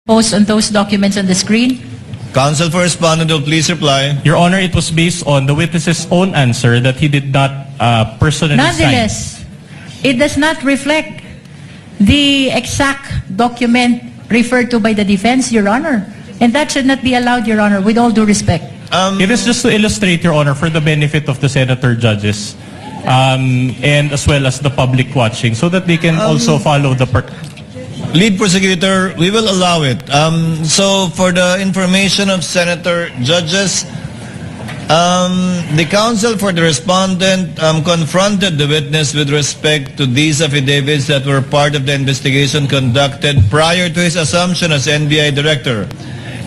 post on those documents on the screen? Counsel for respondent will please reply. Your Honor, it was based on the witness's own answer that he did not personally sign. Nonetheless, it does not reflect the exact document referred to by the defense, Your Honor. And that should not be allowed, Your Honor, with all due respect. It is just to illustrate, Your Honor, for the benefit of the senator judges and as well as the public watching so that they can also follow the... Lead prosecutor, we will allow it. So for the information of senator judges, the counsel for the respondent confronted the witness with respect to these affidavits that were part of the investigation conducted prior to his assumption as NBI director.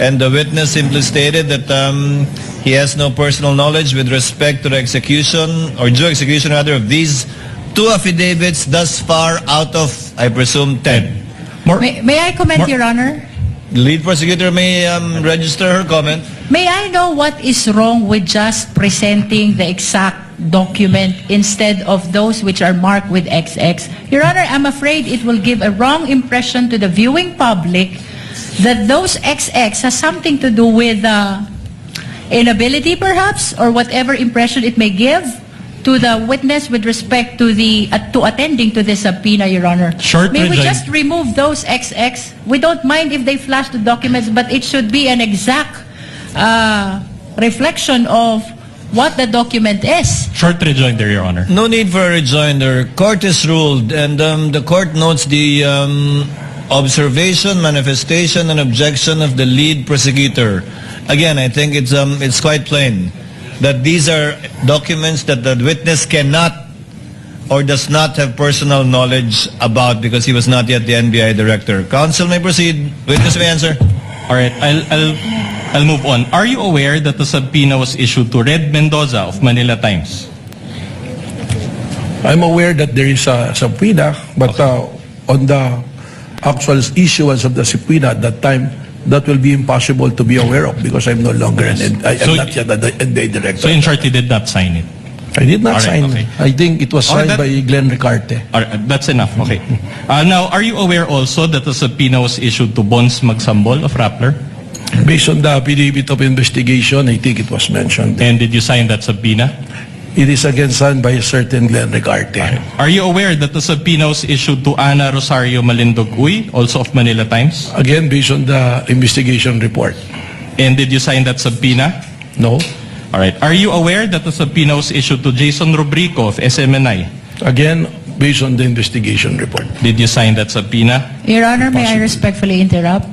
And the witness simply stated that he has no personal knowledge with respect to the execution, or due execution rather, of these two affidavits thus far out of, I presume, 10. May I comment, Your Honor? The lead prosecutor may register her comment. May I know what is wrong with just presenting the exact document instead of those which are marked with XX? Your Honor, I'm afraid it will give a wrong impression to the viewing public that those XX has something to do with inability perhaps, or whatever impression it may give to the witness with respect to the to attending to the subpoena, Your Honor. May we just remove those XX? We don't mind if they flash the documents, but it should be an exact reflection of what the document is. Short rejoinder, Your Honor. No need for a rejoinder. Court is ruled, and the court notes the observation, manifestation, and objection of the lead prosecutor. Again, I think it's quite plain that these are documents that the witness cannot or does not have personal knowledge about because he was not yet the NBI director. Counsel may proceed. Witness may answer. All right, I'll move on. Are you aware that the subpoena was issued to Red Mendoza of Manila Times? I'm aware that there is a subpoena, but on the actual issuance of the subpoena at that time, that will be impossible to be aware of because I'm no longer I'm not yet the NBI director. So in short, he did not sign it? I did not sign okay. it. I think it was signed by Glenn Ricarte. All right, that's enough. Okay. Now, are you aware also that the subpoena was issued to Bons Magsambol of Rappler? Based on the affidavit of investigation, I think it was mentioned. And did you sign that subpoena? It is again signed by a certain Glenn Ricarte. Are you aware that the subpoena was issued to Ana Rosario Malindog Uy, also of Manila Times? Again, based on the investigation report. And did you sign that subpoena? No. All right. Are you aware that the subpoena was issued to Jason Rubrico of SMNI? Again, based on the investigation report. Did you sign that subpoena? Your Honor, may I respectfully interrupt?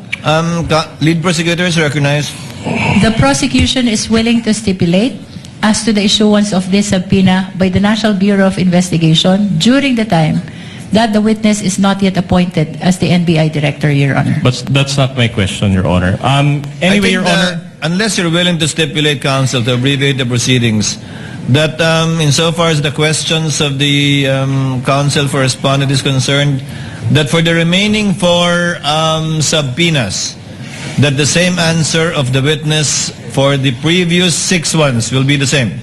Lead prosecutor is recognized. The prosecution is willing to stipulate as to the issuance of this subpoena by the National Bureau of Investigation during the time that the witness is not yet appointed as the NBI director, Your Honor. But that's not my question, Your Honor. Anyway, Your Honor, unless you're willing to stipulate, counsel, to abbreviate the proceedings, that insofar as the questions of the counsel for respondent is concerned, that for the remaining 4 subpoenas, that the same answer of the witness for the previous 6 ones will be the same.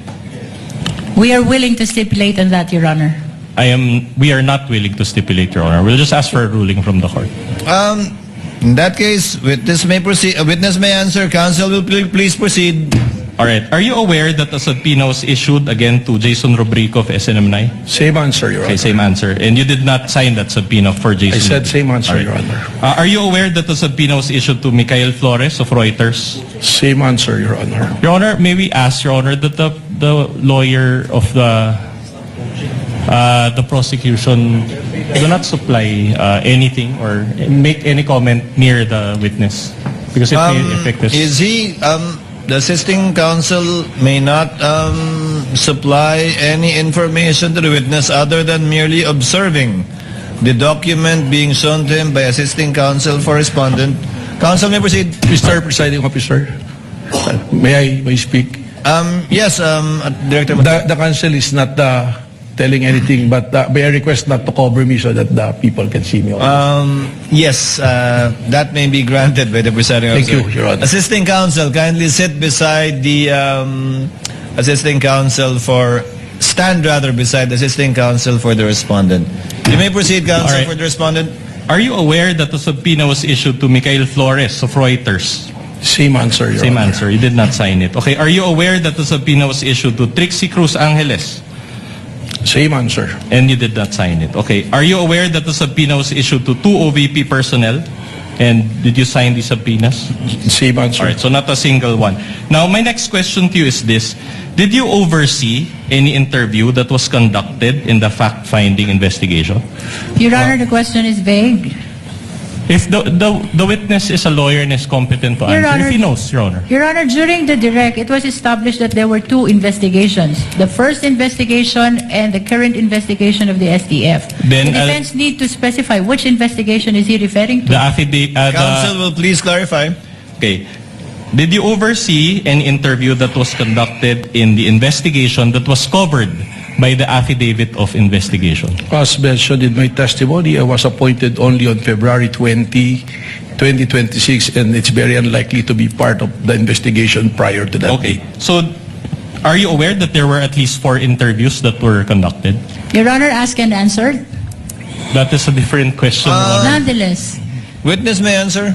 We are willing to stipulate on that, Your Honor. we are not willing to stipulate, Your Honor. We'll just ask for a ruling from the court. In that case, witness may proceed. Witness may answer. Counsel will please proceed. All right. Are you aware that the subpoena was issued again to Jason Rubrico of SNM9? Same answer, Your Honor. Okay, same answer. And you did not sign that subpoena for Jason? I said same answer, right. Your Honor. Are you aware that the subpoena was issued to Michael Flores of Reuters? Same answer, Your Honor. Your Honor, may we ask, Your Honor, that the lawyer of the prosecution do not supply anything or make any comment near the witness? Because it may affect this. Is he... the assisting counsel may not supply any information to the witness other than merely observing the document being shown to him by assisting counsel for respondent. Counsel may proceed. Mr. Presiding Officer, may I speak? Yes, Director. The counsel is not telling anything, but may I request not to cover me so that the people can see me? Yes, that may be granted by the presiding officer. Thank you, Your Honor. Assisting counsel, kindly sit beside the assisting counsel for... Stand rather beside the assisting counsel for the respondent. You may proceed, counsel, right. for the respondent. Are you aware that the subpoena was issued to Mikhail Flores of Reuters? Same answer, Your Same Honor. answer. You did not sign it. Okay. Are you aware that the subpoena was issued to Trixie Cruz Angeles? Same answer. And you did not sign it. Okay. Are you aware that the subpoena was issued to 2 OVP personnel? And did you sign the subpoenas? Same answer. All right. So not a single one. Now, my next question to you is this. Did you oversee any interview that was conducted in the fact-finding investigation? Your Honor, the question is vague. If the witness is a lawyer and is competent to Your answer, Honor- if he knows, Your Honor. Your Honor, during the direct, it was established that there were 2 investigations. The first investigation and the current investigation of the STF. Then, the defense need to specify which investigation is he referring to. The affidavit, Counsel will please clarify. okay. Did you oversee an interview that was conducted in the investigation that was covered by the affidavit of investigation? As mentioned in my testimony, I was appointed only on February 20, 2026, and it's very unlikely to be part of the investigation prior to that. Okay. So, are you aware that there were at least 4 interviews that were conducted? Your Honor, asked and answered. That is a different question, Your Honor. Nonetheless, Witness may answer.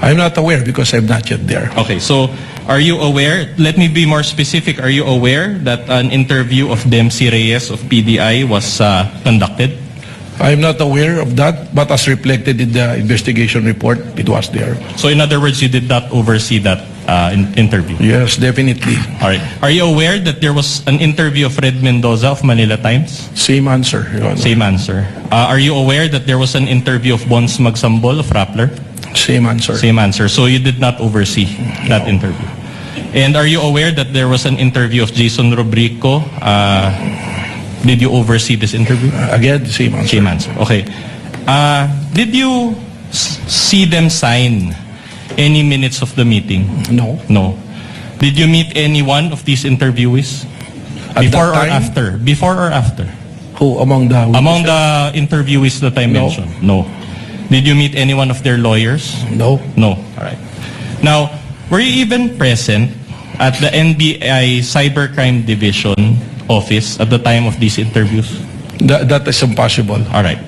I'm not aware because I'm not yet there. Okay, so are you aware, let me be more specific, are you aware that an interview of Dempsey Reyes of PDI was conducted? I'm not aware of that, but as reflected in the investigation report, it was there. So in other words, you did not oversee that interview? Yes, definitely. All right. Are you aware that there was an interview of Fred Mendoza of Manila Times? Same answer, Your Honor. Same answer. Are you aware that there was an interview of Bons Magsambol of Rappler? Same answer. Same answer. So you did not oversee that interview. And are you aware that there was an interview of Jason Rubrico? Did you oversee this interview? Again, same answer. Same answer. Okay. Did you see them sign any minutes of the meeting? No. No. Did you meet any one of these interviewees? At Before that or time? after? Before or after? Who among the Among the interviewees that I No. mentioned? No. Did you meet any one of their lawyers? No. No. All right. Now, were you even present at the NBI Cybercrime Division office at the time of these interviews? That is impossible. All right.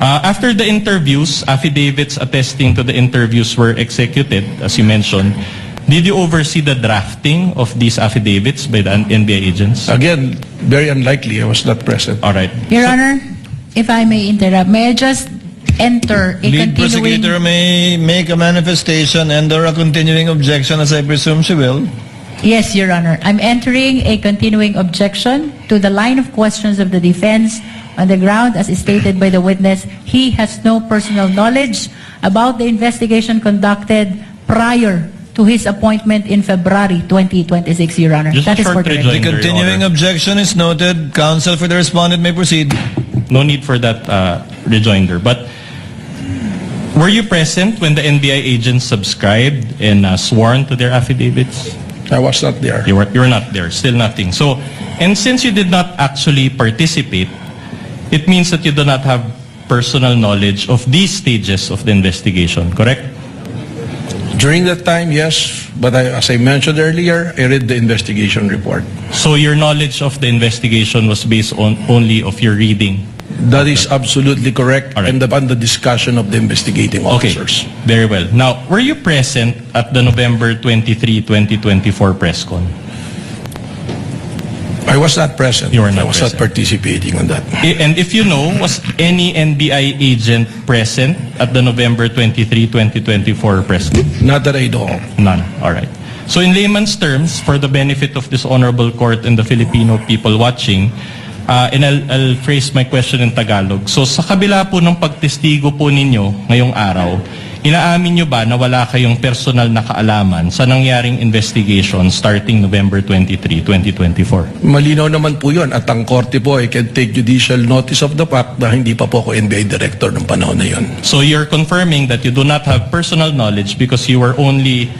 After the interviews, affidavits attesting to the interviews were executed, as you mentioned. Did you oversee the drafting of these affidavits by the NBI agents? Again, very unlikely. I was not present. All right. Your Honor, if I may interrupt, may I just enter a Lead continuing... prosecutor may make a manifestation and or a continuing objection, as I presume she will. Yes, Your Honor. I'm entering a continuing objection to the line of questions of the defense on the ground, as stated by the witness, he has no personal knowledge about the investigation conducted prior to his appointment in February 2026, Your Honor. Just a That is short for the record. The rejoinder, Your continuing Honor. objection is noted. Counsel for the respondent may proceed. No need for that rejoinder. But were you present when the NBI agents subscribed and sworn to their affidavits? I was not there. You were not there. Still nothing. So, and since you did not actually participate, it means that you do not have personal knowledge of these stages of the investigation, correct? During that time, yes, but as I mentioned earlier, I read the investigation report. So your knowledge of the investigation was based on only of your reading. That is absolutely correct, All right. and upon the discussion of the investigating Okay, officers. very well. Now, were you present at the November 23, 2024 press con? I was not present. You were not I was present. not participating on that. And if you know, was any NBI agent present at the November 23, 2024 press con? Not that I know of. None. All right. So in layman's terms, for the benefit of this honorable court and the Filipino people watching, and I'll phrase my question in Tagalog. So sa kabila po ng pagtestigo po ninyo ngayong araw, inaamin nyo ba na wala kayong personal na kaalaman sa nangyaring investigation starting November 23, 2024? Malinaw naman po yun. At ang korte po, I can take judicial notice of the fact na hindi pa po ako NBI director ng panahon na yun. So you're confirming that you do not have personal knowledge because you were only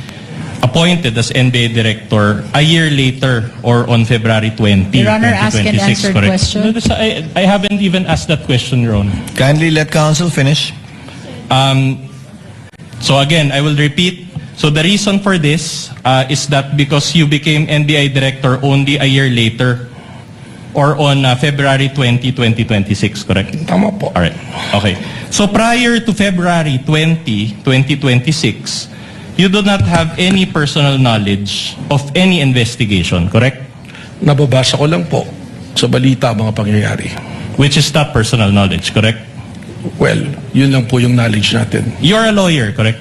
appointed as NBA director a year later or on February 20, Your Honor, ask and 2026, answer correct? question. No, I haven't even asked that question, Your Honor. Kindly let counsel finish. So again, I will repeat. So the reason for this is that because you became NBI director only a year later or on February 20, 2026, correct? Tama po. All right. Okay. So prior to February 20, 2026, you do not have any personal knowledge of any investigation, correct? Nababasa ko lang po sa balita mga pangyayari. Which is not personal knowledge, correct? Well, yun lang po yung knowledge natin. You're a lawyer, correct?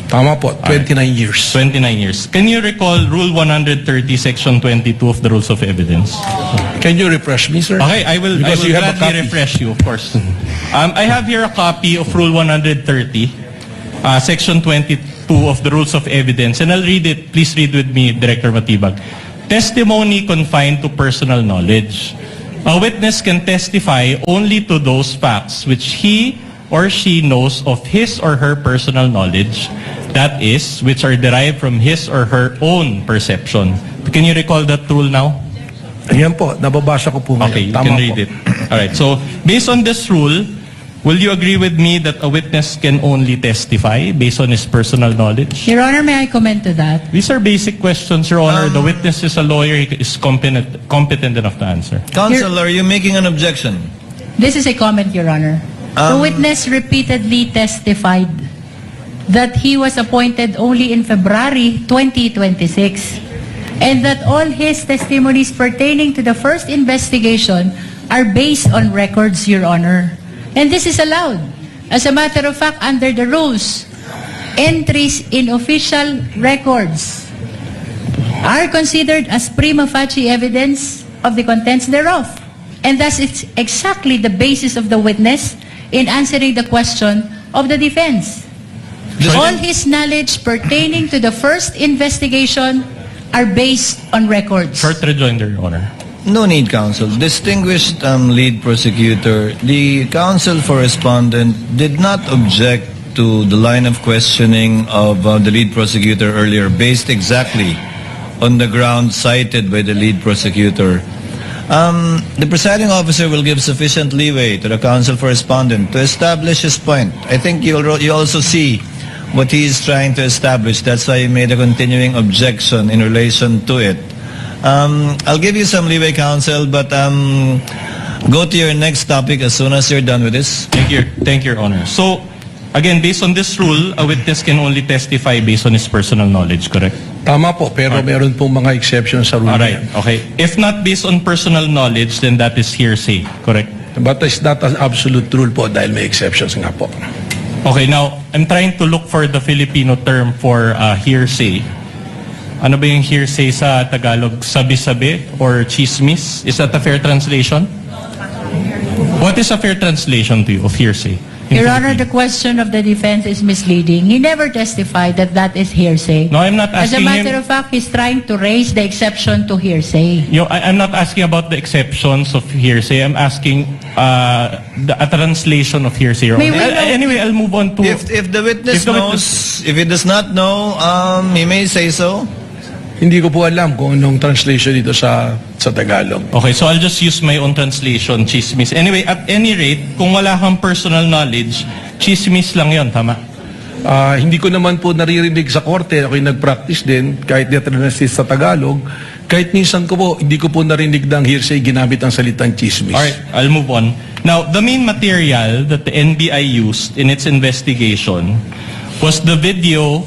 Tama po, 29 years. 29 years. Can you recall Rule 130, Section 22 of the Rules of Evidence? Can you refresh me, sir? Okay, I will Because you have a gladly copy. refresh you, of course. I have here a copy of Rule 130, Section 22 of the Rules of Evidence, and I'll read it. Please read with me, Director Matibag. Testimony confined to personal knowledge. A witness can testify only to those facts which he or she knows of his or her personal knowledge, that is, which are derived from his or her own perception. Can you recall that rule now? Ayan po, nababasa ko po ngayon. Okay, you Tama can po. read it. All right. So, based on this rule, will you agree with me that a witness can only testify based on his personal knowledge? Your Honor, may I comment to that? These are basic questions, Your Honor. The witness is a lawyer. He is competent enough to answer. Counsel, are you making an objection? This is a comment, Your Honor. The witness repeatedly testified that he was appointed only in February 2026 and that all his testimonies pertaining to the first investigation are based on records, Your Honor. And this is allowed. As a matter of fact, under the rules, entries in official records are considered as prima facie evidence of the contents thereof. And thus, it's exactly the basis of the witness in answering the question of the defense. All his knowledge pertaining to the first investigation are based on records. Short rejoinder, Your Honor. No need, counsel. Distinguished lead prosecutor, the counsel for respondent did not object to the line of questioning of the lead prosecutor earlier, based exactly on the ground cited by the lead prosecutor. The presiding officer will give sufficient leeway to the counsel for respondent to establish his point. I think you also see what he is trying to establish. That's why he made a continuing objection in relation to it. I'll give you some leeway, counsel, but go to your next topic as soon as you're done with this. Thank you, Your Honor. So, again, based on this rule, a witness can only testify based on his personal knowledge, correct? Tama po, pero meron pong mga exceptions sa rule na Alright, yan. okay. If not based on personal knowledge, then that is hearsay, correct? But it's not an absolute rule po dahil may exceptions nga po. Okay, now, I'm trying to look for the Filipino term for hearsay. Ano ba yung hearsay sa Tagalog? Sabi-sabi or chismis? Is that a fair translation? What is a fair translation to you of hearsay? in Your Honor, the Philippines? question of the defense is misleading. He never testified that that is hearsay. No, I'm not As a asking matter him. of fact, he's trying to raise the exception to hearsay. I'm not asking about the exceptions of hearsay. I'm asking a translation of hearsay. Your May Honor. we know- Anyway, I'll move on to... If the witness If the knows, if he does not know, he may say so. Hindi ko po alam kung anong translation dito sa Tagalog. Okay, so I'll just use my own translation, chismis. Anyway, at any rate, kung wala kang personal knowledge, chismis lang yon, tama? Hindi ko naman po naririnig sa korte, ako'y nag-practice din, kahit di translate sa Tagalog, kahit minsan ko po, hindi ko po narinig ng hearsay ginamit ang salitang chismis. Alright, I'll move on. Now, the main material that the NBI used in its investigation was the video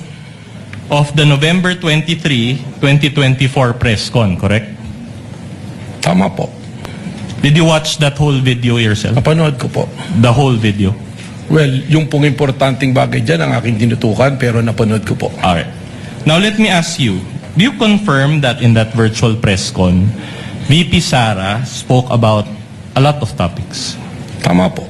of the November 23, 2024 press con, correct? Tama po. Did you watch that whole video yourself? Napanood ko po. The whole video? Well, yung pong importanteng bagay dyan ang aking tinutukan, pero napanood ko po. Alright. Now, let me ask you, do you confirm that in that virtual press con, VP Sara spoke about a lot of topics? Tama po.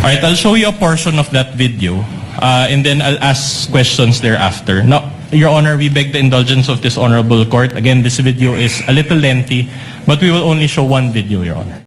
Alright, I'll show you a portion of that video, and then I'll ask questions thereafter. Now, Your Honor, we beg the indulgence of this honorable court. Again, this video is a little lengthy, but we will only show one video, Your Honor.